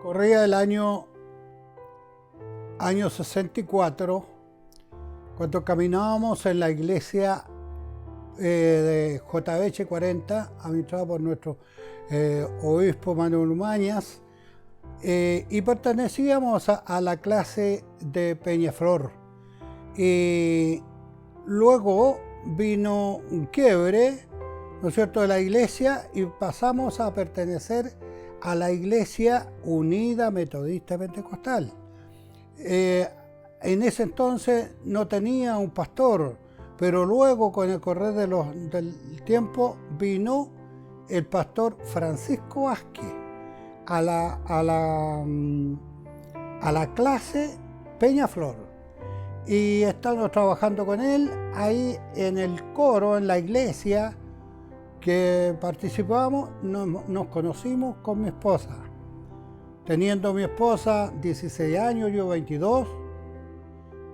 Corría el año 64, cuando caminábamos en la iglesia de JBH 40, administrada por nuestro obispo Manuel Umañas, y pertenecíamos a la clase de Peñaflor. Y luego vino un quiebre, ¿no es cierto?, de la iglesia, y pasamos a pertenecer a la Iglesia Unida Metodista Pentecostal. En ese entonces no tenía un pastor, pero luego, con el correr del tiempo, vino el pastor Francisco Vázquez a la clase Peñaflor. Y estamos trabajando con él ahí en el coro, en la iglesia que participamos. Nos conocimos con mi esposa. Teniendo mi esposa 16 años, yo 22.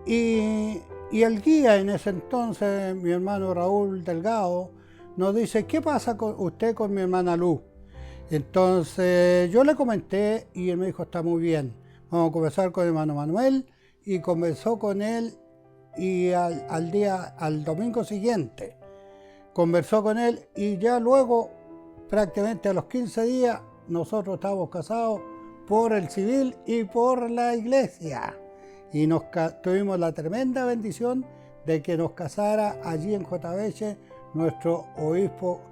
Y el guía en ese entonces, mi hermano Raúl Delgado, nos dice: ¿qué pasa con usted con mi hermana Luz? Entonces yo le comenté y él me dijo: está muy bien, vamos a conversar con el hermano Manuel. Y conversó con él, y al domingo siguiente conversó con él, y ya luego, prácticamente a los 15 días, nosotros estábamos casados por el civil y por la iglesia. Y tuvimos la tremenda bendición de que nos casara allí en JBH nuestro obispo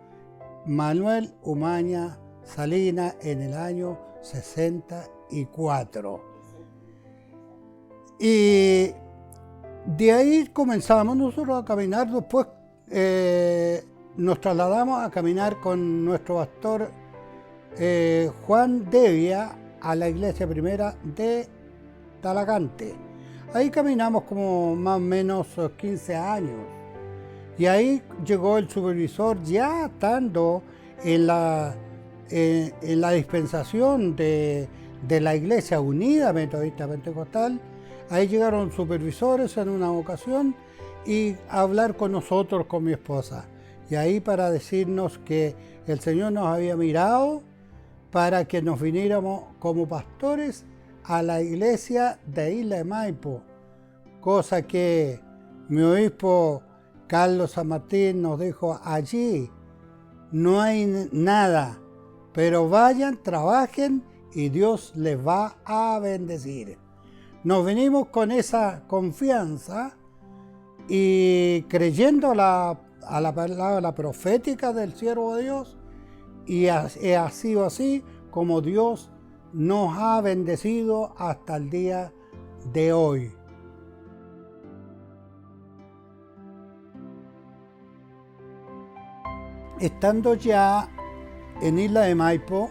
Manuel Umaña Salinas en el año 64. Y de ahí comenzamos nosotros a caminar. Después nos trasladamos a caminar con nuestro pastor Juan Devia a la iglesia primera de Talagante. Ahí caminamos como más o menos 15 años. Y ahí llegó el supervisor, ya estando en la dispensación de la Iglesia Unida Metodista Pentecostal. Ahí llegaron supervisores en una ocasión y a hablar con nosotros, con mi esposa. Y ahí para decirnos que el Señor nos había mirado para que nos viniéramos como pastores a la iglesia de Isla de Maipo. Cosa que mi obispo Carlos San Martín nos dijo: allí no hay nada, pero vayan, trabajen y Dios les va a bendecir. Nos venimos con esa confianza y creyendo a la palabra profética del siervo de Dios, y ha sido así como Dios nos ha bendecido hasta el día de hoy. Estando ya en Isla de Maipo,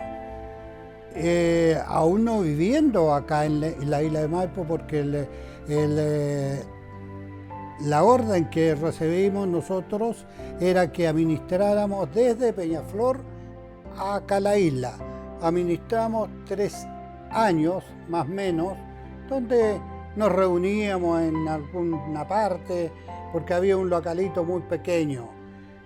aún no viviendo acá en la Isla de Maipo, porque la orden que recibimos nosotros era que administráramos desde Peñaflor acá a la isla. Administramos 3 años más o menos, donde nos reuníamos en alguna parte, porque había un localito muy pequeño.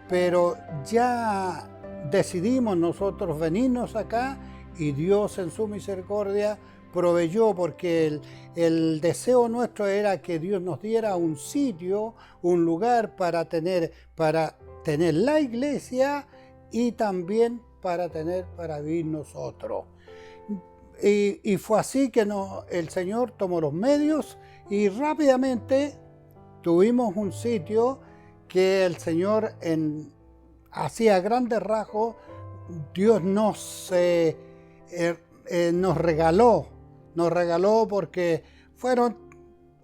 Pero ya decidimos nosotros venirnos acá, y Dios en su misericordia proveyó, porque el deseo nuestro era que Dios nos diera un sitio, un lugar para tener la iglesia, y también para vivir nosotros. Y fue así que el Señor tomó los medios, y rápidamente tuvimos un sitio que el Señor hacía grandes rasgos. Dios nos regaló, porque fueron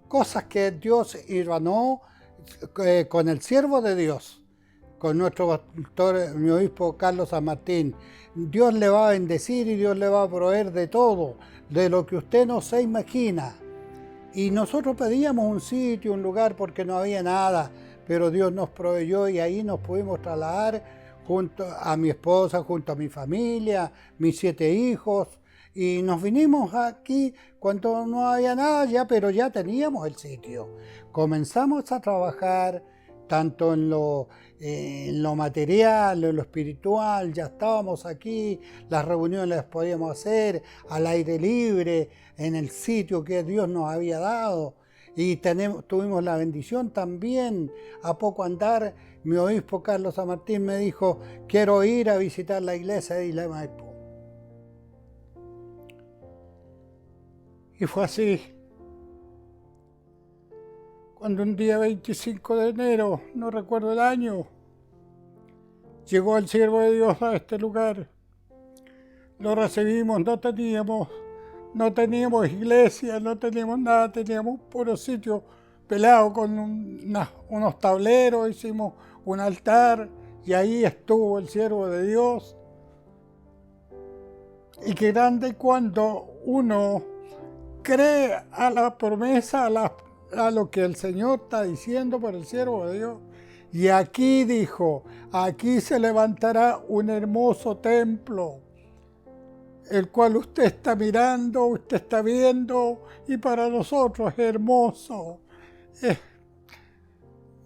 cosas que Dios irvanó con el siervo de Dios, con nuestro pastor, mi obispo Carlos San Martín. Dios le va a bendecir y Dios le va a proveer de todo, de lo que usted no se imagina. Y nosotros pedíamos un sitio, un lugar, porque no había nada, pero Dios nos proveyó, y ahí nos pudimos trasladar junto a mi esposa, junto a mi familia, mis 7 hijos, y nos vinimos aquí cuando no había nada ya, pero ya teníamos el sitio. Comenzamos a trabajar tanto en lo material, en lo espiritual, ya estábamos aquí, las reuniones las podíamos hacer al aire libre, en el sitio que Dios nos había dado. Y tuvimos la bendición también, a poco andar, mi obispo Carlos San Martín me dijo, quiero ir a visitar la iglesia de Isla de Maipú. Y fue así. Cuando un día 25 de enero, no recuerdo el año, llegó el siervo de Dios a este lugar. Lo recibimos, no teníamos iglesia, no teníamos nada, teníamos un puro sitio pelado con unos tableros, hicimos un altar y ahí estuvo el siervo de Dios. Y qué grande cuando uno cree a la promesa, a lo que el Señor está diciendo por el siervo de Dios. Y aquí dijo, aquí se levantará un hermoso templo, el cual usted está mirando, usted está viendo, y para nosotros es hermoso, es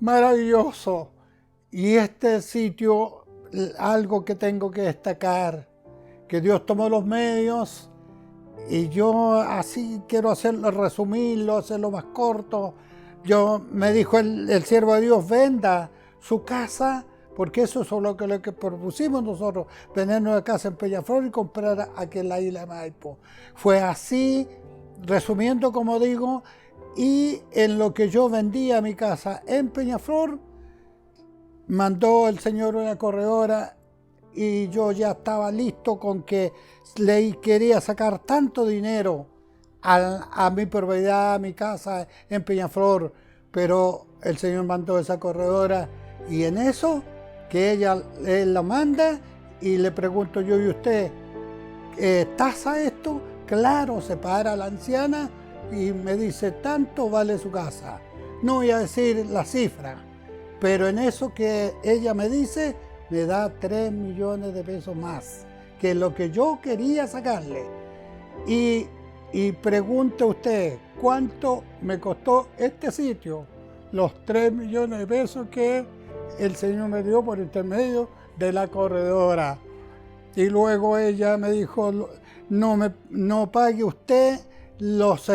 maravilloso. Y este sitio, algo que tengo que destacar, que Dios tomó los medios, y yo así quiero resumirlo, hacerlo más corto. Me dijo el siervo de Dios, venda su casa, porque eso es lo que propusimos nosotros, vender una casa en Peñaflor y comprar aquí en la isla de Maipo. Fue así, resumiendo como digo, y en lo que yo vendía mi casa en Peñaflor, mandó el señor una corredora y yo ya estaba listo con que le quería sacar tanto dinero a mi propiedad, a mi casa en Peñaflor, pero el señor mandó esa corredora y en eso que él la manda y le pregunto yo, ¿y usted tasa esto? Claro, se para la anciana y me dice, tanto vale su casa. No voy a decir la cifra, pero en eso que ella me dice, me da 3 millones de pesos más que lo que yo quería sacarle. Y pregunte usted, ¿cuánto me costó este sitio? Los 3 millones de pesos que el señor me dio por intermedio de la corredora. Y luego ella me dijo, no pague usted los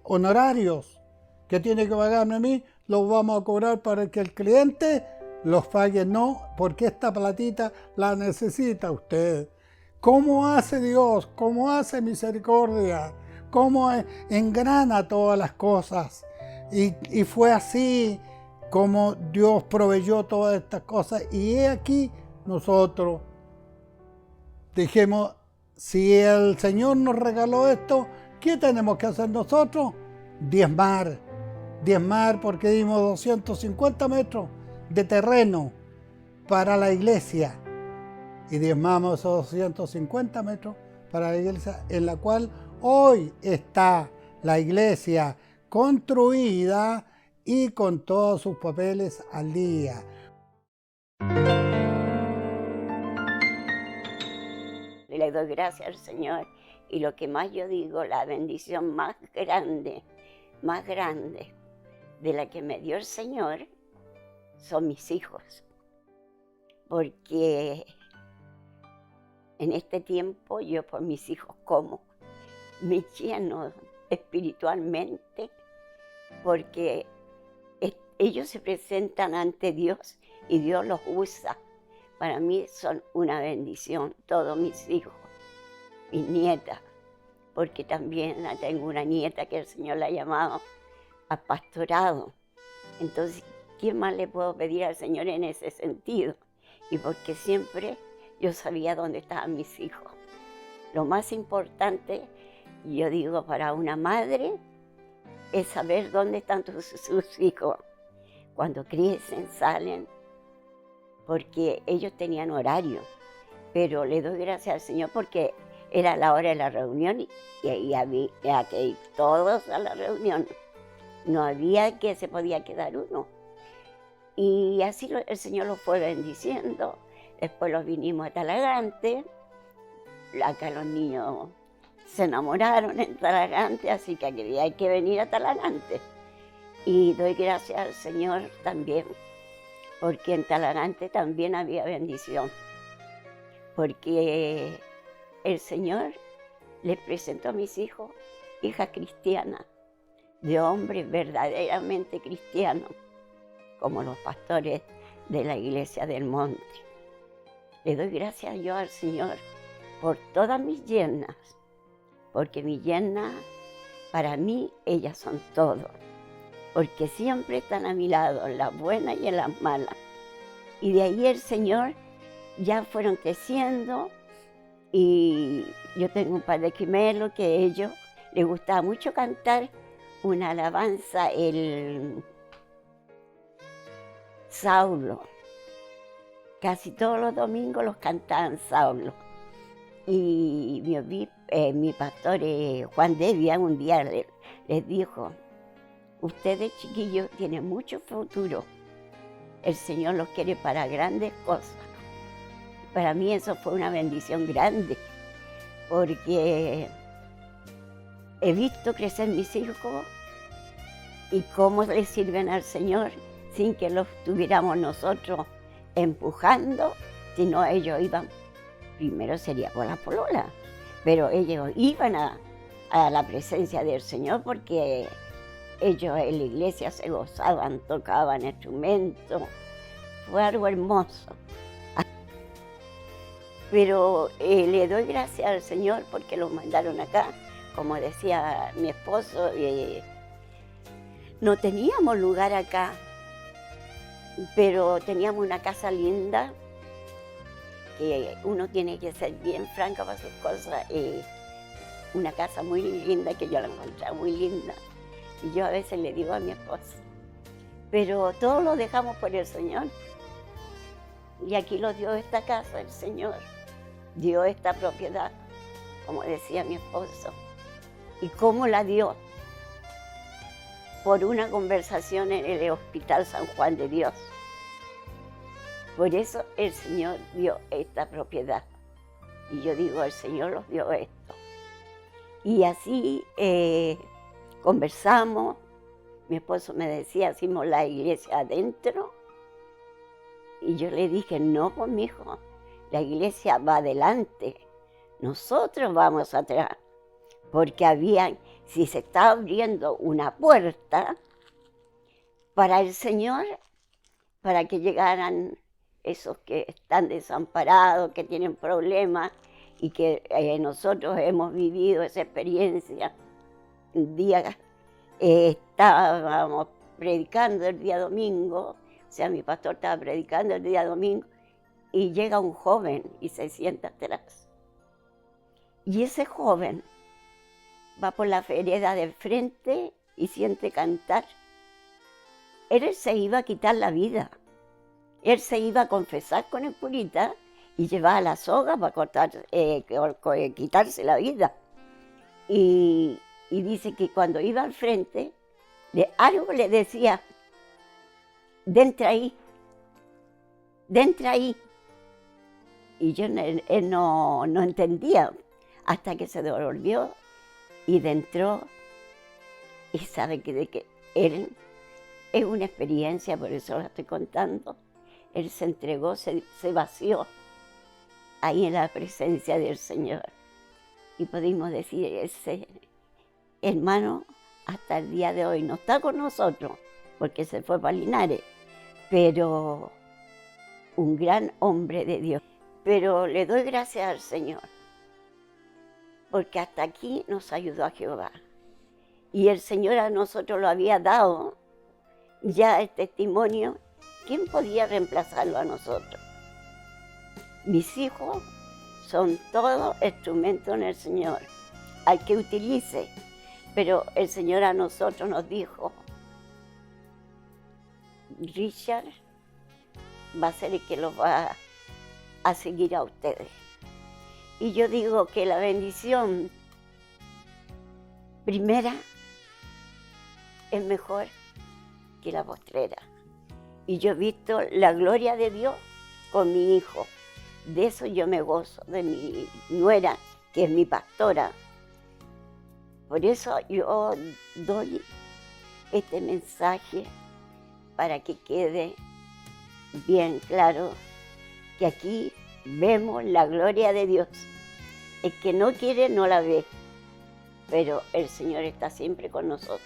honorarios que tiene que pagarme a mí, los vamos a cobrar para que el cliente los pague, no, porque esta platita la necesita usted. ¿Cómo hace Dios? ¿Cómo hace misericordia? ¿Cómo engrana todas las cosas? Y fue así como Dios proveyó todas estas cosas. Y he aquí nosotros dijimos, si el Señor nos regaló esto, ¿qué tenemos que hacer nosotros? Diezmar porque dimos 250 metros de terreno para la iglesia y diezmamos esos 250 metros para la iglesia en la cual hoy está la iglesia construida y con todos sus papeles al día. Le doy gracias al Señor y lo que más yo digo, la bendición más grande de la que me dio el Señor son mis hijos, porque en este tiempo yo por mis hijos como, me lleno espiritualmente, porque ellos se presentan ante Dios y Dios los usa. Para mí son una bendición todos mis hijos, mis nietas, porque también tengo una nieta que el Señor la ha llamado a pastorado. Entonces, ¿qué más le puedo pedir al Señor en ese sentido? Y porque siempre yo sabía dónde estaban mis hijos. Lo más importante, yo digo, para una madre es saber dónde están sus hijos. Cuando crecen, salen, porque ellos tenían horario. Pero le doy gracias al Señor porque era la hora de la reunión y ahí había que ir todos a la reunión. No había que se podía quedar uno. Y así el Señor los fue bendiciendo. Después los vinimos a Talagante. Acá los niños se enamoraron en Talagante, así que hay que venir a Talagante. Y doy gracias al Señor también, porque en Talagante también había bendición, porque el Señor les presentó a mis hijos hijas cristianas, de hombres verdaderamente cristianos, como los pastores de la Iglesia del Monte. Le doy gracias yo al Señor por todas mis yernas, porque mis yernas, para mí, ellas son todo, porque siempre están a mi lado, en las buenas y en las malas. Y de ahí el Señor ya fueron creciendo, y yo tengo un par de gemelos que a ellos les gustaba mucho cantar una alabanza, el Saulo. Casi todos los domingos los cantaban Saulo. Y mi pastor Juan Devia un día les dijo: ustedes, chiquillos, tienen mucho futuro. El Señor los quiere para grandes cosas. Para mí eso fue una bendición grande, porque he visto crecer mis hijos y cómo les sirven al Señor sin que los tuviéramos nosotros empujando, sino ellos iban, primero sería por la polola, pero ellos iban a la presencia del Señor porque ellos en la iglesia se gozaban, tocaban instrumentos, fue algo hermoso. Pero le doy gracias al Señor porque los mandaron acá. Como decía mi esposo, no teníamos lugar acá, pero teníamos una casa linda, que uno tiene que ser bien franca para sus cosas. Una casa muy linda, que yo la encontré muy linda. Y yo a veces le digo a mi esposo, pero todo lo dejamos por el Señor. Y aquí lo dio esta casa, el Señor. Dio esta propiedad, como decía mi esposo. ¿Y cómo la dio? Por una conversación en el Hospital San Juan de Dios. Por eso el Señor dio esta propiedad. Y yo digo, el Señor nos dio esto. Y así conversamos. Mi esposo me decía, hacemos la iglesia adentro. Y yo le dije, no, pues mi hijo, la iglesia va adelante, nosotros vamos atrás. Porque si se estaba abriendo una puerta para el Señor, para que llegaran esos que están desamparados, que tienen problemas, y que nosotros hemos vivido esa experiencia. Un día estábamos predicando el día domingo, o sea, mi pastor estaba predicando el día domingo, y llega un joven y se sienta atrás. Y ese joven va por la vereda del frente y siente cantar. Él se iba a quitar la vida. Él se iba a confesar con el curita y llevaba la soga para quitarse la vida. Y dice que cuando iba al frente, algo le decía, dentre ahí, dentre ahí. Y él no entendía, hasta que se devolvió y entró. Y sabe que él es una experiencia, por eso la estoy contando. Él se entregó, se vació ahí en la presencia del Señor. Y pudimos decir, ese hermano hasta el día de hoy no está con nosotros, porque se fue para Linares, pero un gran hombre de Dios. Pero le doy gracias al Señor, porque hasta aquí nos ayudó a Jehová. Y el Señor a nosotros lo había dado ya el testimonio. ¿Quién podía reemplazarlo a nosotros? Mis hijos son todos instrumentos en el Señor, al que utilice. Pero el Señor a nosotros nos dijo, Richard va a ser el que los va a seguir a ustedes. Y yo digo que la bendición primera es mejor que la postrera. Y yo he visto la gloria de Dios con mi hijo. De eso yo me gozo, de mi nuera, que es mi pastora. Por eso yo doy este mensaje para que quede bien claro que aquí vemos la gloria de Dios. El que no quiere no la ve, pero el Señor está siempre con nosotros.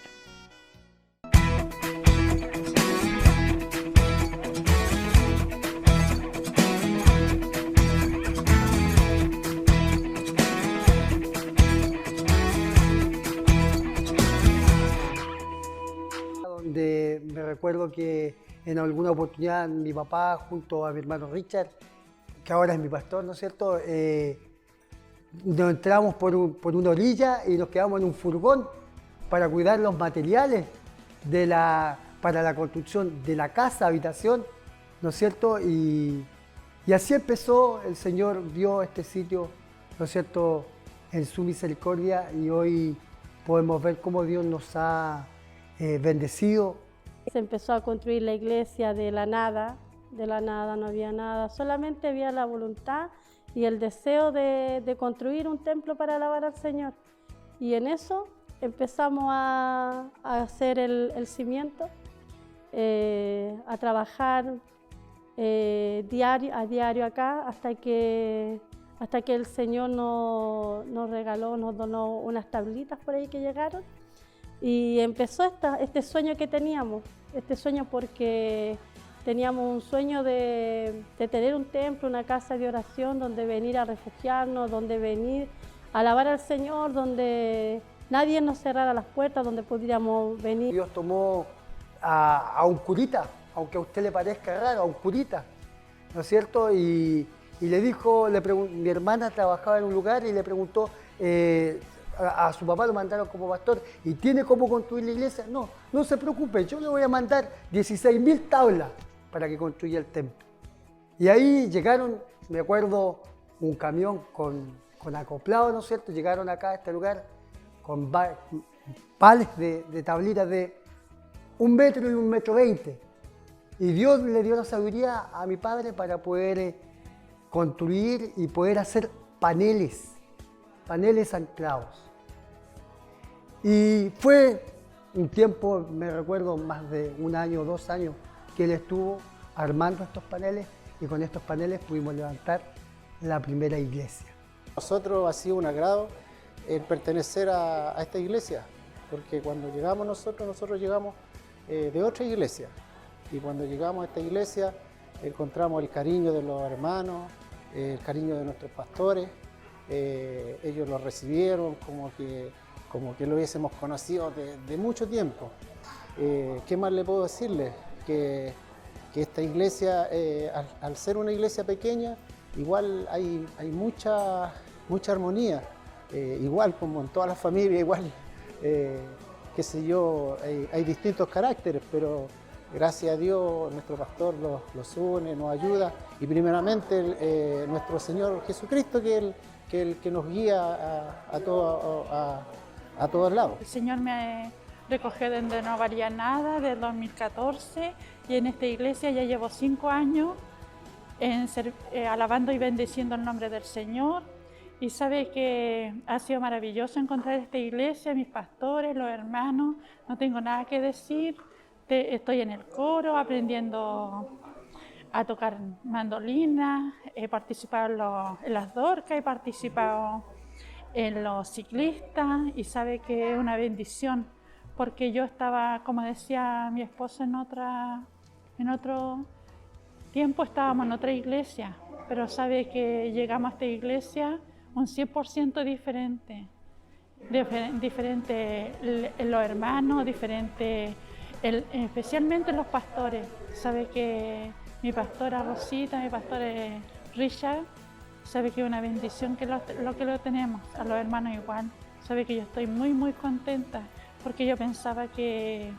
Donde me recuerdo que en alguna oportunidad mi papá junto a mi hermano Richard, que ahora es mi pastor, ¿no es cierto?, nos entramos por una orilla y nos quedamos en un furgón para cuidar los materiales para la construcción de la casa, habitación, ¿no es cierto? Y así empezó, el Señor vio este sitio, ¿no es cierto?, en su misericordia, y hoy podemos ver cómo Dios nos ha bendecido. Se empezó a construir la iglesia de la nada no había nada, solamente había la voluntad y el deseo de construir un templo para alabar al Señor. Y en eso empezamos a hacer el cimiento, a trabajar a diario acá, hasta que el Señor nos regaló, nos donó unas tablitas por ahí que llegaron. Y empezó este sueño que teníamos, porque teníamos un sueño de tener un templo, una casa de oración donde venir a refugiarnos, donde venir a alabar al Señor, donde nadie nos cerrara las puertas, donde pudiéramos venir. Dios tomó a un curita, aunque a usted le parezca raro, a un curita, ¿no es cierto? Y le dijo, mi hermana trabajaba en un lugar y le preguntó, a su papá lo mandaron como pastor, ¿y tiene cómo construir la iglesia? No, no se preocupe, yo le voy a mandar 16.000 tablas para que construya el templo. Y ahí llegaron, me acuerdo, un camión con acoplado, ¿no es cierto? Llegaron acá a este lugar con pales de tablitas de 1 metro y 1,20 metros. Y Dios le dio la sabiduría a mi padre para poder construir y poder hacer paneles anclados. Y fue un tiempo, me recuerdo, más de 1 año o 2 años, que él estuvo armando estos paneles, y con estos paneles pudimos levantar la primera iglesia. Nosotros ha sido un agrado el pertenecer a esta iglesia, porque cuando llegamos nosotros llegamos de otra iglesia, y cuando llegamos a esta iglesia encontramos el cariño de los hermanos, el cariño de nuestros pastores. Ellos lo recibieron como que lo hubiésemos conocido de mucho tiempo. ¿Qué más le puedo decirles? Que esta iglesia, al ser una iglesia pequeña, igual hay mucha armonía, igual como en todas las familias, igual, qué sé yo, hay distintos caracteres, pero gracias a Dios nuestro pastor los une, nos ayuda, y primeramente nuestro Señor Jesucristo, que el que nos guía a todos lados. El Señor me recogió donde no valía nada, del 2014, y en esta iglesia ya llevo 5 años alabando y bendiciendo el nombre del Señor. Y sabe que ha sido maravilloso encontrar esta iglesia, mis pastores, los hermanos. No tengo nada que decir. Estoy en el coro aprendiendo a tocar mandolina, he participado en las dorcas, he participado en los ciclistas, y sabe que es una bendición, porque yo estaba, como decía mi esposo, en otro tiempo estábamos en otra iglesia, pero sabe que llegamos a esta iglesia un 100% diferente, diferente los hermanos, diferente especialmente los pastores. Sabe que mi pastora Rosita, mi pastor Richard, sabe que es una bendición que lo tenemos, a los hermanos igual. Sabe que yo estoy muy contenta, porque yo pensaba que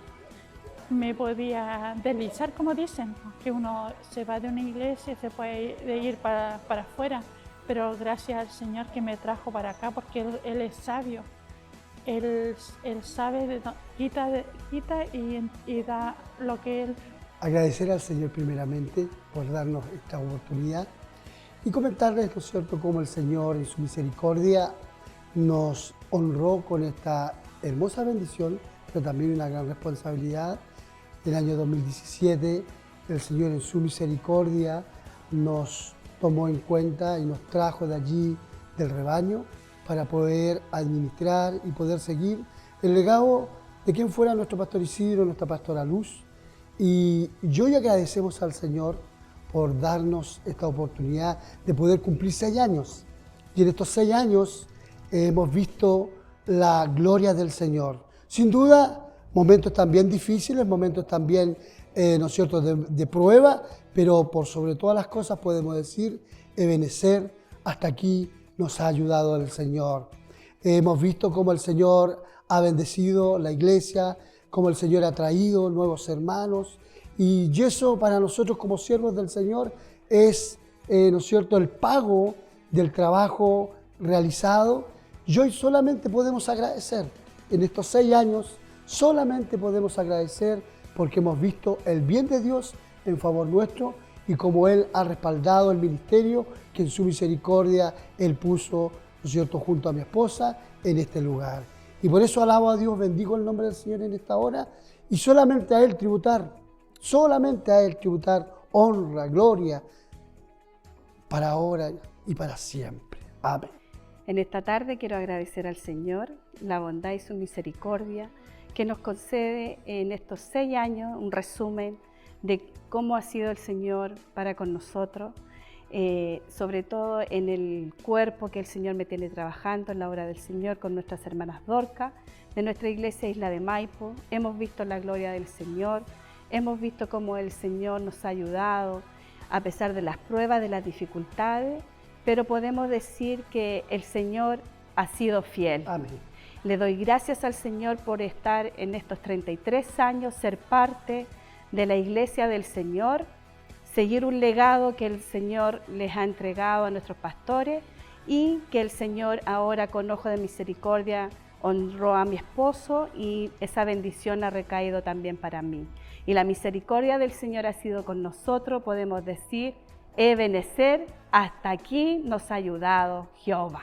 me podía deslizar, como dicen, que uno se va de una iglesia, se puede ir para afuera, pero gracias al Señor que me trajo para acá, porque Él es sabio. Él sabe, quita y da lo que Él. Agradecer al Señor primeramente por darnos esta oportunidad y comentarles, ¿no es cierto?, cómo el Señor en su misericordia nos honró con esta hermosa bendición pero también una gran responsabilidad. El año 2017, el Señor en su misericordia nos tomó en cuenta y nos trajo de allí, del rebaño, para poder administrar y poder seguir el legado de quien fuera nuestro pastor Isidro, nuestra pastora Luz. Y yo le agradecemos al Señor por darnos esta oportunidad de poder cumplir 6 años. Y en estos 6 años hemos visto la gloria del Señor. Sin duda, momentos también difíciles, momentos también, ¿no es cierto?, de prueba, pero por sobre todas las cosas podemos decir, Ebenezer, hasta aquí nos ha ayudado el Señor. Hemos visto cómo el Señor ha bendecido la iglesia, cómo el Señor ha traído nuevos hermanos, y eso para nosotros como siervos del Señor es, ¿no es cierto?, el pago del trabajo realizado. Y hoy solamente podemos agradecer, en estos 6 años, solamente podemos agradecer porque hemos visto el bien de Dios en favor nuestro y como Él ha respaldado el ministerio que en su misericordia Él puso, ¿no es cierto?, junto a mi esposa en este lugar. Y por eso alabo a Dios, bendigo el nombre del Señor en esta hora y solamente a Él tributar honra, gloria, para ahora y para siempre. Amén. En esta tarde quiero agradecer al Señor la bondad y su misericordia que nos concede en estos 6 años un resumen de cómo ha sido el Señor para con nosotros, sobre todo en el cuerpo que el Señor me tiene trabajando en la obra del Señor con nuestras hermanas Dorcas, de nuestra iglesia Isla de Maipo. Hemos visto la gloria del Señor, hemos visto cómo el Señor nos ha ayudado a pesar de las pruebas, de las dificultades, pero podemos decir que el Señor ha sido fiel. Amén. Le doy gracias al Señor por estar en estos 33 años, ser parte de la iglesia del Señor, seguir un legado que el Señor les ha entregado a nuestros pastores y que el Señor ahora con ojo de misericordia honró a mi esposo y esa bendición ha recaído también para mí. Y la misericordia del Señor ha sido con nosotros, podemos decir, Ebenezer, hasta aquí nos ha ayudado Jehová.